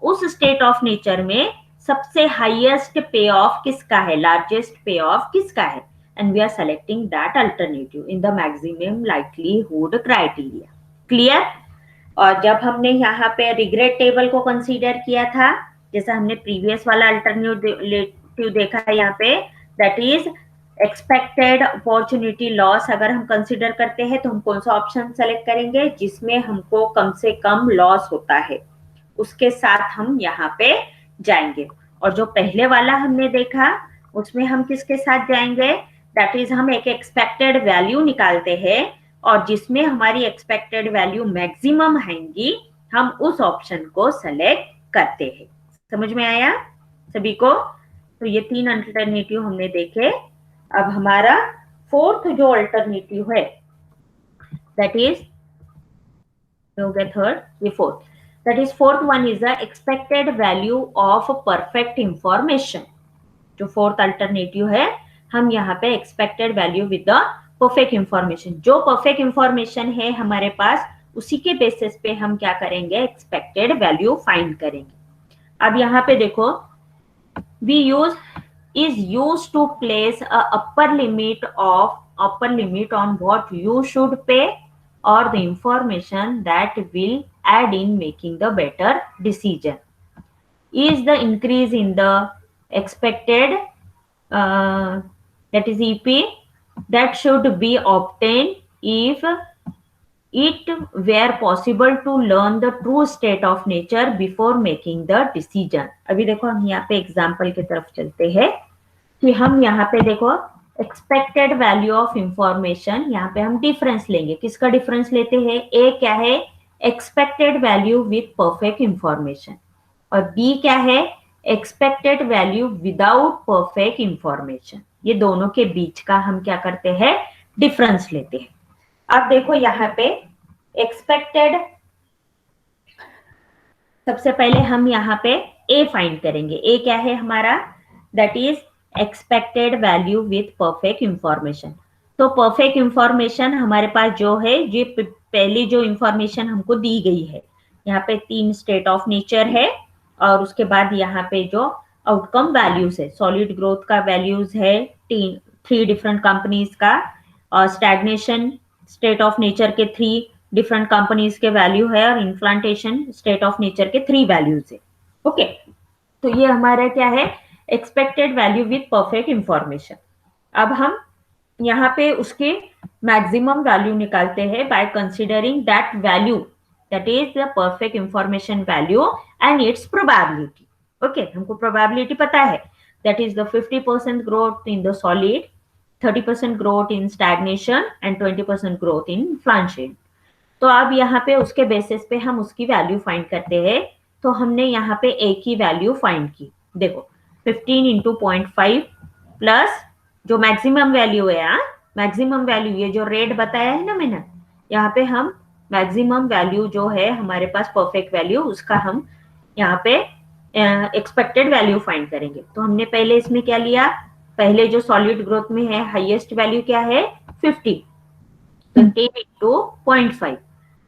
उस स्टेट ऑफ नेचर में सबसे हाईएस्ट पे ऑफ किसका है, लार्जेस्ट पे ऑफ किसका है, and we are selecting that alternative in the maximum likelihood criteria. Clear? और जब हमने यहाँ पे रिग्रेट टेबल को कंसीडर किया था, जैसा हमने प्रीवियस वाला अल्टरनेटिव देखा है यहाँ पे, that is expected opportunity loss. अगर हम कंसीडर करते हैं तो हम कौन सा ऑप्शन सेलेक्ट करेंगे जिसमें हमको कम से कम लॉस होता है, उसके साथ हम यहाँ पे जाएंगे. और जो पहले वाला हमने देखा उसमें हम किसके साथ जाएंगे, दैट इज हम एक एक्सपेक्टेड वैल्यू निकालते हैं और जिसमें हमारी एक्सपेक्टेड वैल्यू मैक्सिमम आएंगी हम उस ऑप्शन को सेलेक्ट करते हैं. समझ में आया सभी को? तो ये 3 अल्टरनेटिव हमने देखे. अब हमारा फोर्थ जो अल्टरनेटिव है, दैट इज हो गया थर्ड, ये fourth, that is fourth one is the expected value of perfect information. जो फोर्थ अल्टरनेटिव है, हम यहाँ पे expected value with the perfect information, जो परफेक्ट इंफॉर्मेशन है हमारे पास उसी के बेसिस पे हम क्या करेंगे, एक्सपेक्टेड वैल्यू फाइंड करेंगे. अब यहाँ पे देखो, we use is used to place a upper limit on what you should pay or the information that will add in making the better decision. Is the increase in the expected that is EP that should be obtained if it were possible to learn the true state of nature before making the decision. अभी देखो हम यहाँ पे example की तरफ चलते हैं कि हम यहाँ पे देखो एक्सपेक्टेड वैल्यू ऑफ इंफॉर्मेशन, यहाँ पे हम डिफरेंस लेंगे। किसका डिफरेंस लेते हैं? ए क्या है? Expected value with perfect information, और बी क्या है? Expected value without perfect information. ये दोनों के बीच का हम क्या करते हैं? डिफरेंस लेते हैं। अब देखो यहाँ पे एक्सपेक्टेड, सबसे पहले हम यहाँ पे ए फाइंड करेंगे। ए क्या है हमारा? That is expected value with perfect information. तो परफेक्ट इंफॉर्मेशन हमारे पास जो है, ये पहली जो इंफॉर्मेशन हमको दी गई है, यहाँ पे 3 स्टेट ऑफ नेचर है, और उसके बाद यहाँ पे जो आउटकम वैल्यूज है, सॉलिड ग्रोथ का वैल्यूज है 3 डिफरेंट कंपनीज का, और स्टैग्नेशन स्टेट ऑफ नेचर के 3 डिफरेंट कंपनीज के वैल्यू है, और इन्फ्लांटेशन स्टेट ऑफ नेचर के 3 वैल्यूज है। ओके, तो ये हमारा क्या है? Expected value with perfect information. अब हम यहाँ पे उसके मैक्सिमम वैल्यू निकालते हैं by considering that value, that is the perfect information value and its probability. Okay, हमको प्रोबेबिलिटी पता है, that is the 50% growth in the solid, 30% growth in stagnation and 20% growth in flourishing. तो अब यहाँ पे उसके बेसिस पे हम उसकी वैल्यू फाइंड करते हैं। तो हमने यहाँ पे ए की वैल्यू फाइंड की। देखो 15 इंटू 0.5 प्लस जो मैक्सिमम वैल्यू है, मैक्सिमम वैल्यू ये जो रेड बताया है ना मैंने, यहाँ पे हम मैक्सिमम वैल्यू जो है हमारे पास परफेक्ट वैल्यू, उसका हम यहाँ पे एक्सपेक्टेड वैल्यू फाइंड करेंगे। तो हमने पहले इसमें क्या लिया? पहले जो सॉलिड ग्रोथ में है हाईएस्ट वैल्यू क्या है? 50 इंटू 0.5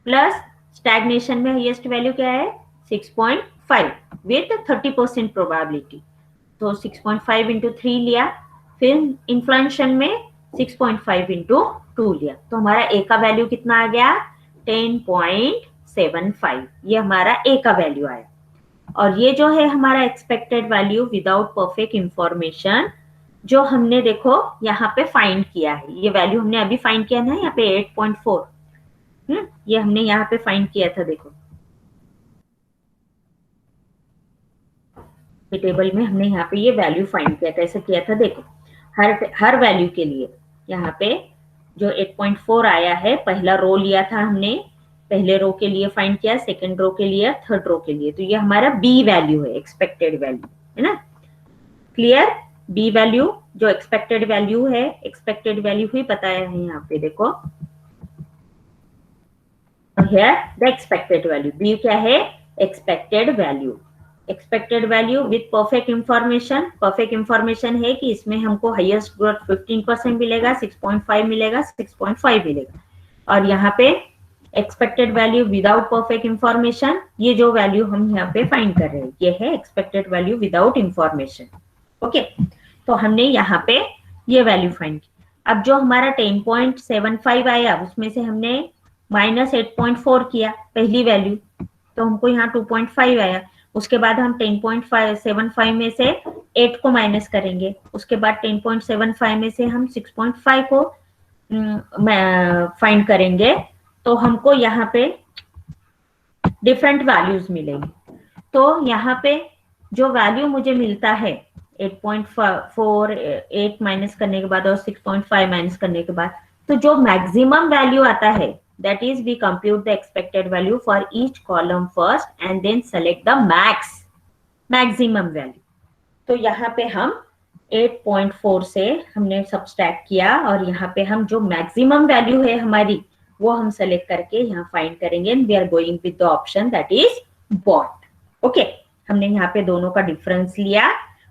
प्लस स्टैग्नेशन में हाईएस्ट वैल्यू क्या है? 6.5 विथ 30% प्रोबेबिलिटी। तो 6.5 इंटू 3 लिया, फिर इन्फ्लेशन में 6.5 इंटू 2 लिया। तो हमारा ए का वैल्यू कितना आ गया? 10.75। ये हमारा ए का वैल्यू आया। और ये जो है हमारा expected value without perfect information, जो हमने देखो यहाँ पे फाइंड किया है, ये वैल्यू हमने अभी फाइंड किया ना यहाँ पे 8.4, ये हमने यहाँ पे फाइंड किया था। देखो टेबल में हमने यहाँ पे ये वैल्यू फाइंड किया था। ऐसा किया था, देखो हर वैल्यू के लिए यहाँ पे जो 8.4 आया है, पहला रो लिया था हमने, पहले रो के लिए फाइंड किया, सेकंड रो के लिए, थर्ड रो के लिए। तो ये हमारा बी वैल्यू है, एक्सपेक्टेड वैल्यू है ना। क्लियर? बी वैल्यू जो एक्सपेक्टेड वैल्यू है, एक्सपेक्टेड वैल्यू ही बताया है यहाँ पे। देखो here the expected value, B क्या है? Expected value. Expected value with perfect information, perfect information है कि इसमें हमको हाईएस्ट ग्रोथ 15% मिलेगा, 6.5 मिलेगा, 6.5 मिलेगा। और यहाँ पे expected value without perfect information, ये जो वैल्यू हम यहाँ पे फाइंड कर रहे हैं ये है expected value without information. Okay, तो हमने यहाँ पे ये वैल्यू फाइंड की। अब जो हमारा 10.75 आया, उसमें से हमने माइनस 8.4 किया पहली वैल्यू, तो हमको यहाँ 2.5 आया। उसके बाद हम 10.75 में से 8 को माइनस करेंगे, उसके बाद 10.75 में से हम 6.5 को फाइंड करेंगे, तो हमको यहाँ पे डिफरेंट वैल्यूज मिलेंगी। तो यहाँ पे जो वैल्यू मुझे मिलता है 8.4, 8 माइनस करने के बाद और 6.5 माइनस करने के बाद, तो जो मैक्सिमम वैल्यू आता है, that is we compute the expected value for each column first and then select the maximum value। तो यहाँ पे हम 8.4 से हमने सब्सट्रैक्ट किया, और यहाँ पे हम जो मैक्सिमम वैल्यू है हमारी वो हम सेलेक्ट करके यहाँ फाइंड करेंगे। We are going with the option that is bought. Okay, हमने यहाँ पे दोनों का डिफरेंस लिया,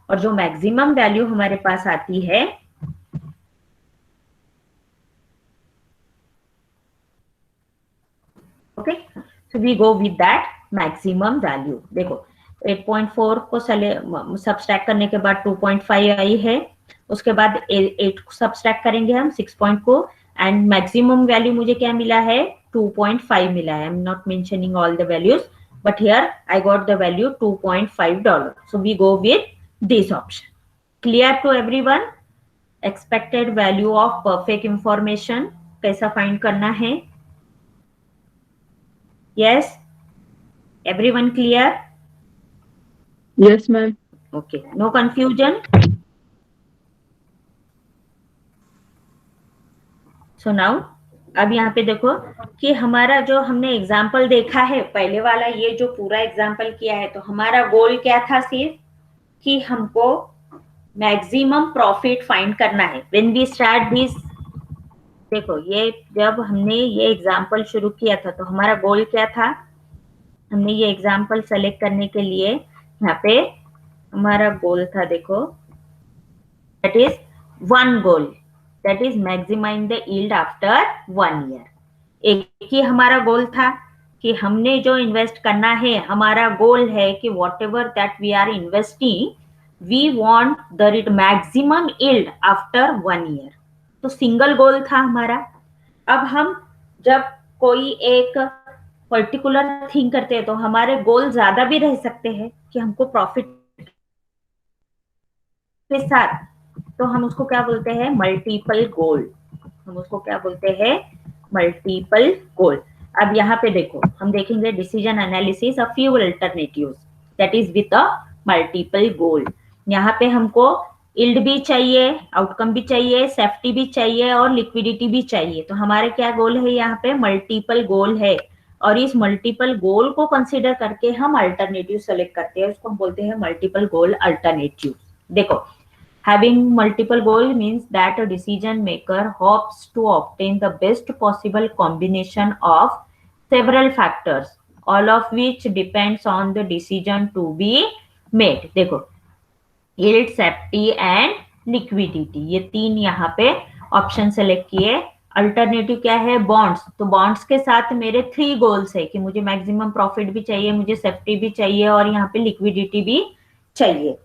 और जो मैक्सिमम वैल्यू हमारे पास आती है okay, so we go with that maximum value. देखो 8.4 को सब्सट्रैक्ट करने के बाद 2.5 आई है, उसके बाद 8 को सब्सट्रैक्ट करेंगे हम 6 पॉइंट को, एंड मैक्सिमम वैल्यू मुझे क्या मिला है? 2.5 मिला है। I am not mentioning all the values, but here I got the value $2.5। So we go with this option. Clear to everyone? Expected value of perfect information कैसा find करना है? Yes, everyone clear? Yes, ma'am. Okay, no confusion. So now अब यहाँ पे देखो कि हमारा जो हमने एग्जाम्पल देखा है पहले वाला, ये जो पूरा एग्जाम्पल किया है, तो हमारा गोल क्या था? सिर्फ कि हमको मैक्सिमम प्रॉफिट फाइंड करना है। व्हेन वी स्टार्ट दिस, देखो ये जब हमने ये एग्जाम्पल शुरू किया था तो हमारा गोल क्या था? हमने ये एग्जाम्पल सेलेक्ट करने के लिए यहाँ पे हमारा गोल था, देखो, that is one goal, that is maximize the yield after 1 year. एक ही हमारा गोल था कि हमने जो इन्वेस्ट करना है, हमारा गोल है कि whatever that we are investing we want the maximum yield after 1 year. तो सिंगल गोल था हमारा। अब हम जब कोई एक पर्टिकुलर थिंग करते हैं तो हमारे गोल ज्यादा भी रह सकते हैं कि हमको प्रॉफिट के साथ, तो हम उसको क्या बोलते हैं? Multiple goal. हम उसको क्या बोलते हैं? Multiple goal. अब यहाँ पे देखो हम देखेंगे decision analysis of few alternatives that is with a multiple goal. यहाँ पे हमको यील्ड भी चाहिए, आउटकम भी चाहिए, सेफ्टी भी चाहिए और लिक्विडिटी भी चाहिए। तो हमारे क्या गोल है? यहाँ पे मल्टीपल गोल है, और इस मल्टीपल गोल को कंसीडर करके हम अल्टरनेटिव सेलेक्ट करते हैं, उसको हम बोलते हैं मल्टीपल गोल अल्टरनेटिव। देखो, having multiple goal means that a decision maker hopes to obtain the best possible combination of several factors, all of which depends on the decision to be made। देखो, yield, safety and liquidity, ये तीन यहाँ पे option select किए। Alternative क्या है? Bonds. तो bonds के साथ मेरे 3 गोल्स है कि मुझे मैक्सिमम प्रॉफिट भी चाहिए, मुझे सेफ्टी भी चाहिए और यहाँ पे लिक्विडिटी भी चाहिए।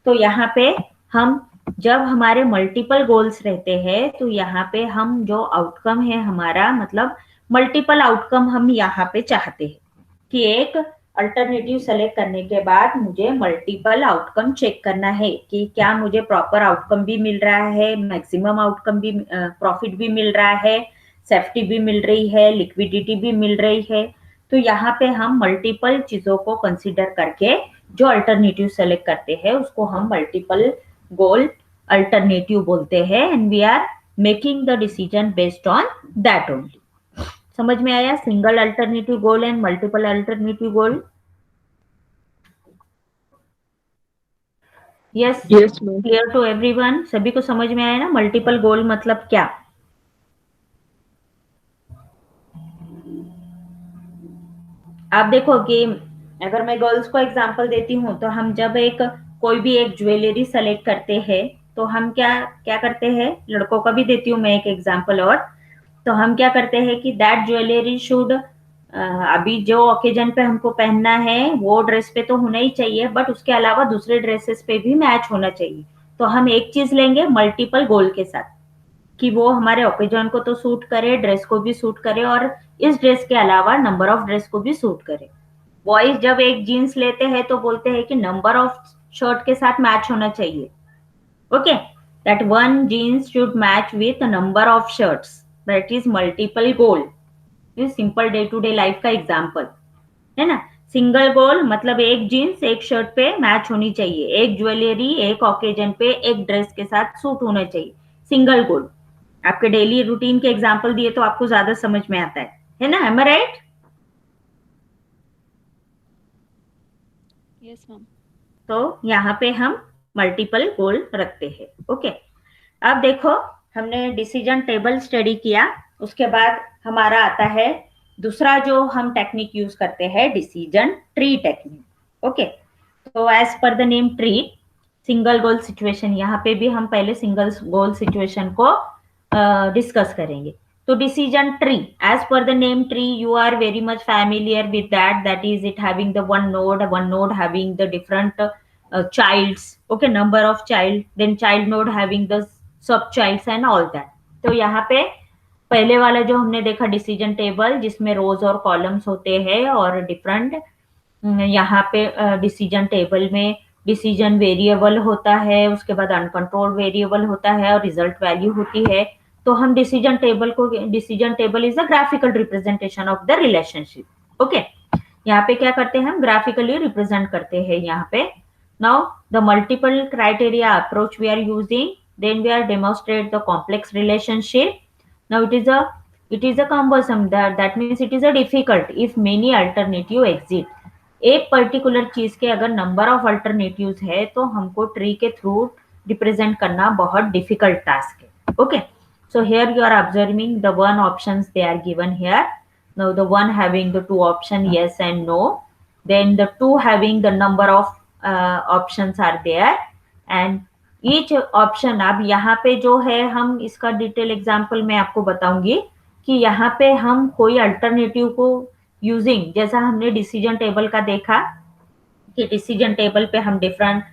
तो यहाँ पे हम जब हमारे मल्टीपल गोल्स रहते हैं तो यहाँ पे हम जो आउटकम है हमारा, मतलब मल्टीपल आउटकम हम यहाँ पे चाहते हैं कि एक अल्टरनेटिव सेलेक्ट करने के बाद मुझे मल्टीपल आउटकम चेक करना है कि क्या मुझे प्रॉपर आउटकम भी मिल रहा है, मैक्सिमम आउटकम भी, प्रॉफिट भी मिल रहा है, सेफ्टी भी मिल रही है, लिक्विडिटी भी मिल रही है। तो यहाँ पे हम मल्टीपल चीजों को कंसीडर करके जो अल्टरनेटिव सेलेक्ट करते हैं उसको हम मल्टीपल गोल अल्टरनेटिव बोलते हैं, and we are making the decision based on that only. समझ में आया? Single alternative goal and multiple alternative goal. Yes, Yes, ma'am. Clear to everyone? सभी को समझ में आया ना मल्टीपल गोल मतलब क्या? आप देखो कि अगर मैं गर्ल्स को एग्जांपल देती हूँ तो हम जब कोई भी एक ज्वेलरी सेलेक्ट करते हैं तो हम क्या क्या करते हैं? लड़कों का भी देती हूँ मैं एक एग्जांपल और। तो हम क्या करते हैं कि दैट ज्वेलरी शुड, अभी जो ओकेजन पे हमको पहनना है वो ड्रेस पे तो होना ही चाहिए, बट उसके अलावा दूसरे ड्रेसेस पे भी मैच होना चाहिए। तो हम एक चीज लेंगे मल्टीपल गोल के साथ कि वो हमारे ओकेजन को तो सूट करे, ड्रेस को भी सूट करे और इस ड्रेस के अलावा नंबर ऑफ ड्रेस को भी सूट करे। बॉयज जब एक जीन्स लेते हैं तो बोलते हैं कि नंबर ऑफ शर्ट के साथ मैच होना चाहिए। Okay, that one jeans should match with number of shirts, that is multiple goal. Simple day to day life का एग्जाम्पल है ना। सिंगल गोल मतलब एक जीन्स एक शर्ट पे मैच होनी चाहिए, एक ज्वेलरी एक ओकेजन पे एक ड्रेस के साथ सूट होना चाहिए, सिंगल गोल। आपके डेली रूटीन के एग्जाम्पल दिए तो आपको ज्यादा समझ में आता है ना? एम आई राइट? Yes, ma'am. तो यहाँ पे हम मल्टीपल गोल रखते हैं। ओके, अब देखो हमने डिसीजन टेबल स्टडी किया, उसके बाद हमारा आता है दूसरा जो हम टेक्निक यूज करते हैं, डिसीजन ट्री टेक्निक। ओके, तो as per the name tree, single goal situation, यहाँ पे भी हम पहले सिंगल गोल सिचुएशन को डिस्कस करेंगे। तो decision tree, as per the name tree, you are very much familiar with that, that is it having the one node having the different childs, okay, number of child, then child node having the sub childs and all that। तो यहाँ पे पहले वाला जो हमने देखा decision table जिसमें रोज और कॉलम्स होते हैं और डिफरेंट, यहाँ पे डिसीजन टेबल में डिसीजन वेरिएबल होता है, उसके बाद अनकंट्रोल्ड वेरिएबल होता है और रिजल्ट वैल्यू होती है। तो हम decision table is a graphical representation of the relationship. Okay, यहाँ पे क्या करते हैं हम, ग्राफिकली रिप्रेजेंट करते हैं यहाँ पे. Now the multiple criteria approach we are using, then we are demonstrate the complex relationship. Now it is a cumbersome, that means it is a difficult if many alternative exist. एक particular चीज के अगर number of alternatives है तो हमको tree के through represent करना बहुत डिफिकल्ट टास्क है. Okay, so here you are observing the one options they are given here. Now the one having the two option yes and no, then the two having the number of options are there, and each option. अब यहाँ पे जो है, हम इसका detail example मैं आपको बताऊंगी कि यहाँ पे हम कोई अल्टरनेटिव को यूजिंग, जैसा हमने डिसीजन टेबल का देखा कि डिसीजन टेबल पे हम different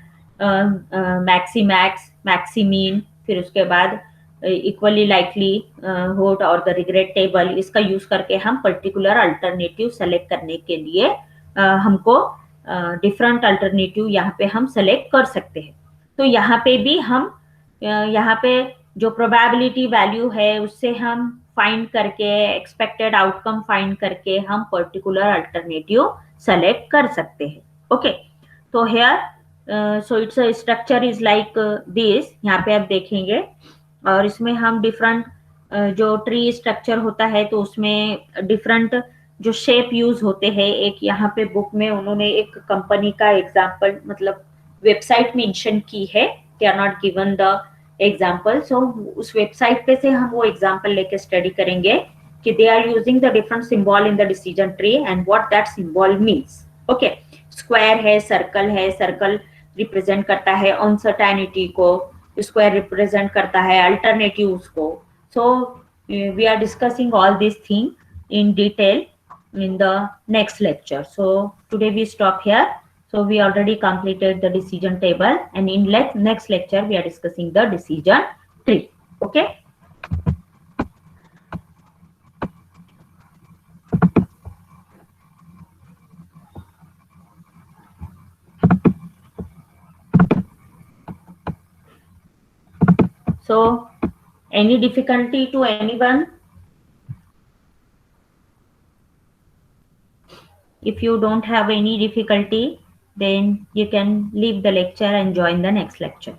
maxi max, maxi mean, फिर उसके बाद इक्वली लाइकली होट और द रिग्रेट टेबल, इसका यूज करके हम पर्टिकुलर अल्टरनेटिव सेलेक्ट करने के लिए हमको डिफरेंट अल्टरनेटिव यहाँ पे हम सेलेक्ट कर सकते हैं. तो यहाँ पे भी हम यहाँ पे जो प्रोबेबिलिटी वैल्यू है उससे हम फाइंड करके, एक्सपेक्टेड आउटकम फाइंड करके हम पर्टिकुलर अल्टरनेटिव सेलेक्ट कर सकते हैं. ओके, तो here so its structure is like this, यहाँ पे आप देखेंगे. और इसमें हम डिफरेंट जो ट्री स्ट्रक्चर होता है तो उसमें डिफरेंट जो शेप यूज होते हैं. एक यहाँ पे बुक में उन्होंने एक कंपनी का एग्जांपल, मतलब वेबसाइट मेंशन की है, they are not given the example. So उस वेबसाइट पे से हम वो एग्जाम्पल लेके स्टडी करेंगे कि they are using the different symbol in the decision tree and what that symbol means. Okay, square है, सर्कल रिप्रेजेंट करता है अनसर्टेनिटी को, स्क्वायर रिप्रेजेंट करता है अल्टरनेटिव्स को. So we are discussing all this thing in detail in the next lecture. So today we stop here. So we already completed the decision table, and in next lecture we are discussing the decision tree. Okay. So any difficulty to anyone? If you don't have any difficulty, then you can leave the lecture and join the next lecture.